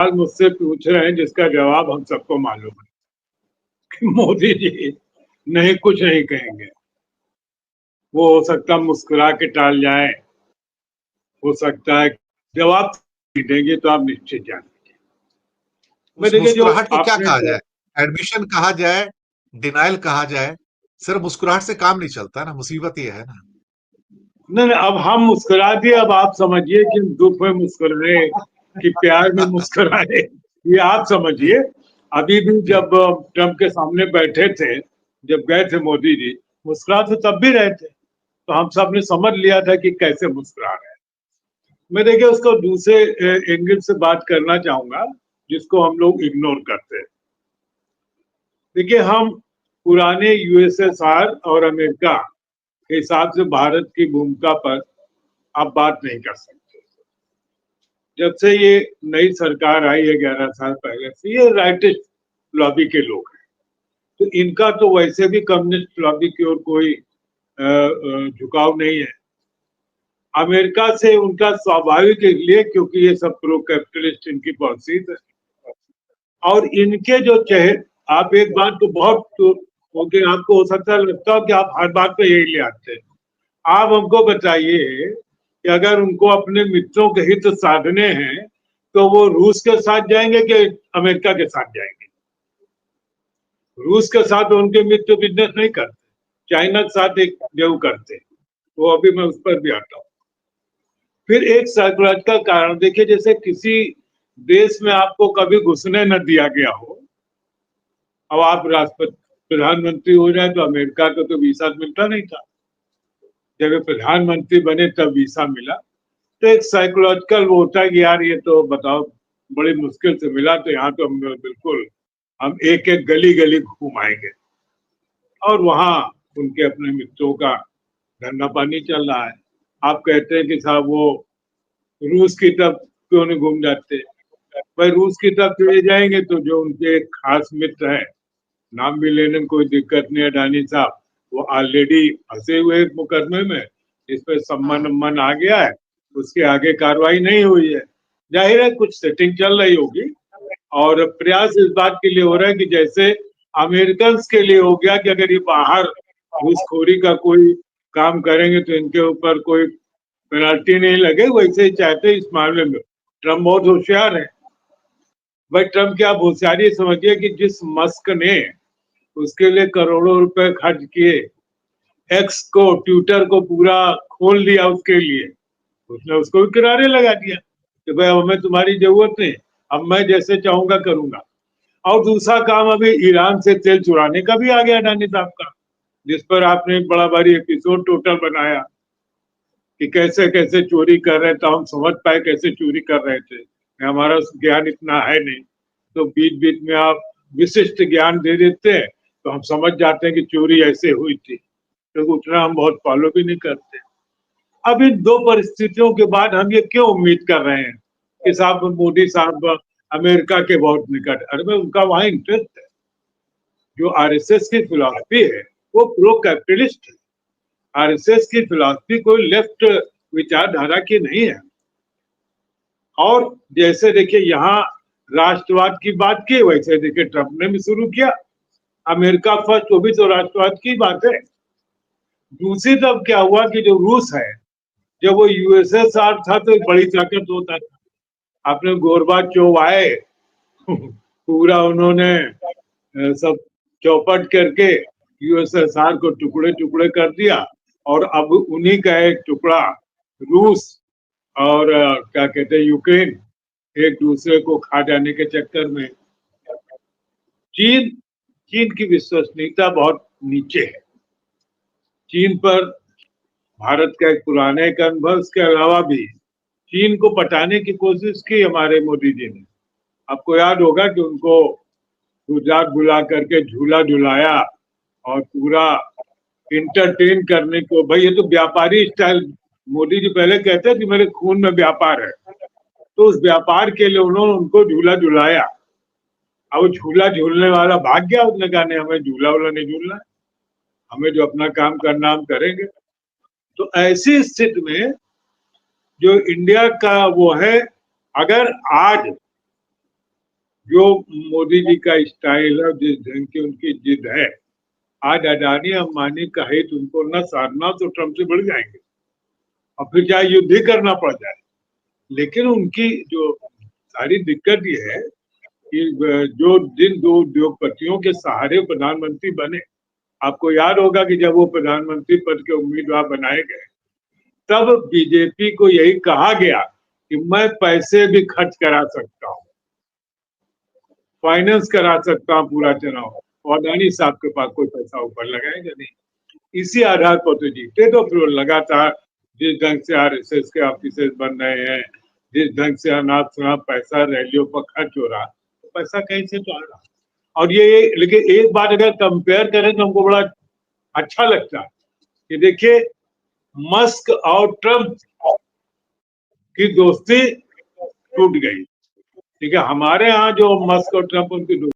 सवाल मुझसे पूछ रहे हैं जिसका जवाब हम सबको मालूम है कि मोदी जी नहीं, कुछ नहीं कहेंगे। वो हो सकता है मुस्कुरा के टाल जाए, हो सकता है जवाब देंगे, तो आप निश्चित जान लीजिए। मैं उस देखिए जो मुस्कुराहट को क्या आपने कहा जाए? एडमिशन कहा जाए, डिनायल कहा जाए, सिर्फ मुस्कुराहट से काम नहीं चलता ना, मुसीबत ये है ना। नहीं, अब हम मुस्कुरा दिए, अब आप समझिए कि दुख में मुस्कुराए कि प्यार में मुस्कुराए, ये आप जी, समझिए। अभी भी जी। जब ट्रंप के सामने बैठे थे, जब गए थे मोदी जी, मुस्कुरा तो तब भी रहे थे, तो हम सब ने समझ लिया था कि कैसे मुस्कुरा रहे हैं। मैं देखिए उसको दूसरे एंगल से बात करना चाहूंगा, जिसको हम लोग इग्नोर करते हैं। देखिए हम पुराने यूएसएसआर और अमेरिका के हिसाब से भारत की भूमिका पर आप बात नहीं कर सकते। जब से ये नई सरकार आई है 11 साल पहले से, ये राइटिस्ट लॉबी के लोग हैं, तो इनका तो वैसे भी कम्युनिस्ट लॉबी की ओर कोई झुकाव नहीं है। अमेरिका से उनका स्वाभाविक इसलिए क्योंकि ये सब प्रो कैपिटलिस्ट इनकी पॉलिसीज है। और इनके जो चेहरे, आप एक बात को बहुत तो, ओके, आपको हो सकता है लगता हो कि आप हर बात पे यही ले आते हैं। आप हमको बताइए कि अगर उनको अपने मित्रों के हित साधने हैं, तो वो रूस के साथ जाएंगे कि अमेरिका के साथ जाएंगे? रूस के साथ उनके मित्र बिजनेस नहीं करते, चाइना के साथ एक जरूर करते, वो अभी मैं उस पर भी आता हूँ। फिर एक साइकोलॉजिकल कारण देखिए, जैसे किसी देश में आपको कभी घुसने न दिया गया हो, अब आप राष्ट्रपति प्रधानमंत्री हो जाए, तो अमेरिका को तो वीसा मिलता नहीं था, जब ये प्रधानमंत्री बने तब वीसा मिला। तो एक साइकोलॉजिकल वो होता है कि यार ये तो बताओ बड़ी मुश्किल से मिला, तो यहाँ तो हम बिल्कुल हम एक एक गली गली घुमाएंगे। और वहां उनके अपने मित्रों का धंधा पानी चल रहा है। आप कहते हैं कि साहब वो रूस की तरफ क्यों नहीं घूम जाते? भाई रूस की तरफ चले जाएंगे तो जो उनके एक खास मित्र है, नाम भी लेने में कोई दिक्कत नहीं है, अडानी साहब, वो ऑलरेडी फंसे हुए एक मुकदमे में, इस पर सम्मान हाँ, सम्मान आ गया है, उसके आगे कार्रवाई नहीं हुई है। जाहिर है कुछ सेटिंग चल रही होगी, और प्रयास इस बात के लिए हो रहा है कि जैसे अमेरिकन के लिए हो गया कि अगर ये बाहर घूसखोरी का कोई काम करेंगे तो इनके ऊपर कोई पेनल्टी नहीं लगे, वैसे ही चाहते इस मामले में। ट्रम्प बहुत होशियार है। भाई ट्रम्प की आप होशियारी समझिए कि जिस मस्क ने उसके लिए करोड़ों रुपए खर्च किए, एक्स को, ट्विटर को पूरा खोल दिया उसके लिए, उसने उसको भी किनारे लगा दिया कि भाई अब हमें तुम्हारी जरूरत नहीं, अब मैं जैसे चाहूंगा करूंगा। और दूसरा काम अभी ईरान से तेल चुराने का भी आ गया अडानी साहब का, जिस पर आपने एक बड़ा भारी एपिसोड टोटल बनाया कि कैसे कैसे चोरी कर रहे थे, तो हम समझ पाए कैसे चोरी कर रहे थे। हमारा ज्ञान इतना है नहीं, तो बीच बीच में आप विशिष्ट ज्ञान दे देते हैं, तो हम समझ जाते हैं कि चोरी ऐसे हुई थी, क्योंकि उतना हम बहुत फॉलो भी नहीं करते। अब इन दो परिस्थितियों के बाद हम ये क्यों उम्मीद कर रहे हैं कि साहब मोदी साहब अमेरिका के बहुत निकट? अरे भाई उनका वहां इंटरेस्ट है। जो आरएसएस की फिलॉसफी है वो प्रो कैपिटलिस्ट है। आरएसएस की फिलॉसफी कोई लेफ्ट विचारधारा की नहीं है। और जैसे देखिए यहाँ राष्ट्रवाद की बात की, वैसे देखिए ट्रंप ने भी शुरू किया अमेरिका फर्स्ट, वो भी तो राष्ट्रवाद की बात है। दूसरी तरफ क्या हुआ कि जो रूस है, जब वो यूएसएसआर था तो एक बड़ी ताकत होता था। आपने गोरबाचोव आए, पूरा उन्होंने सब चौपट करके यूएसएसआर को टुकड़े टुकड़े कर दिया, और अब उन्हीं का एक टुकड़ा रूस और क्या कहते हैं यूक्रेन एक दूसरे को खा जाने के चक्कर में। चीन चीन की विश्वसनीयता बहुत नीचे है। चीन पर भारत का एक पुराने एक अनुभव, इसके अलावा भी चीन को पटाने की कोशिश की हमारे मोदी जी ने। आपको याद होगा कि उनको गुजरात बुला करके झूला झुलाया और पूरा इंटरटेन करने को। भाई ये तो व्यापारी स्टाइल, मोदी जी पहले कहते कि मेरे खून में व्यापार है, तो उस व्यापार के लिए उन्होंने उनको झूला झुलाया। अब झूला झूलने वाला भाग गया, उसने कहा नहीं हमें झूला वूला नहीं झूलना, हमें जो अपना काम करना हम करेंगे। तो ऐसी स्थिति में जो इंडिया का वो है, अगर आज जो मोदी जी का स्टाइल है, जिस ढंग की उनकी जिद है, आज अडानी अंबानी का हित उनको न साधना तो ट्रंप से बढ़ जाएंगे और फिर चाहे युद्ध ही करना पड़ जाए। लेकिन उनकी जो सारी दिक्कत ये है कि जो जिन दो उद्योगपतियों के सहारे प्रधानमंत्री बने, आपको याद होगा कि जब वो प्रधानमंत्री पद के उम्मीदवार बनाए गए तब बीजेपी को यही कहा गया कि मैं पैसे भी खर्च करा सकता हूँ, फाइनेंस करा सकता हूँ पूरा चुनाव, और अडानी साहब के पास कोई पैसा ऊपर लगाएगा नहीं। इसी आधार पर तो जीते। तो फिर लगातार जिस ढंग से आरएसएस के ऑफिसर्स बन रहे हैं, जिस ढंग से अनाप शनाप पैसा रैलियों पर खर्च हो रहा, तो पैसा कहीं से तो आ रहा। और ये लेकिन एक बात अगर कंपेयर करें तो हमको बड़ा अच्छा लगता है कि देखिए मस्क और ट्रंप की दोस्ती टूट गई। ठीक है, हमारे यहाँ जो मस्क और ट्रंप उनकी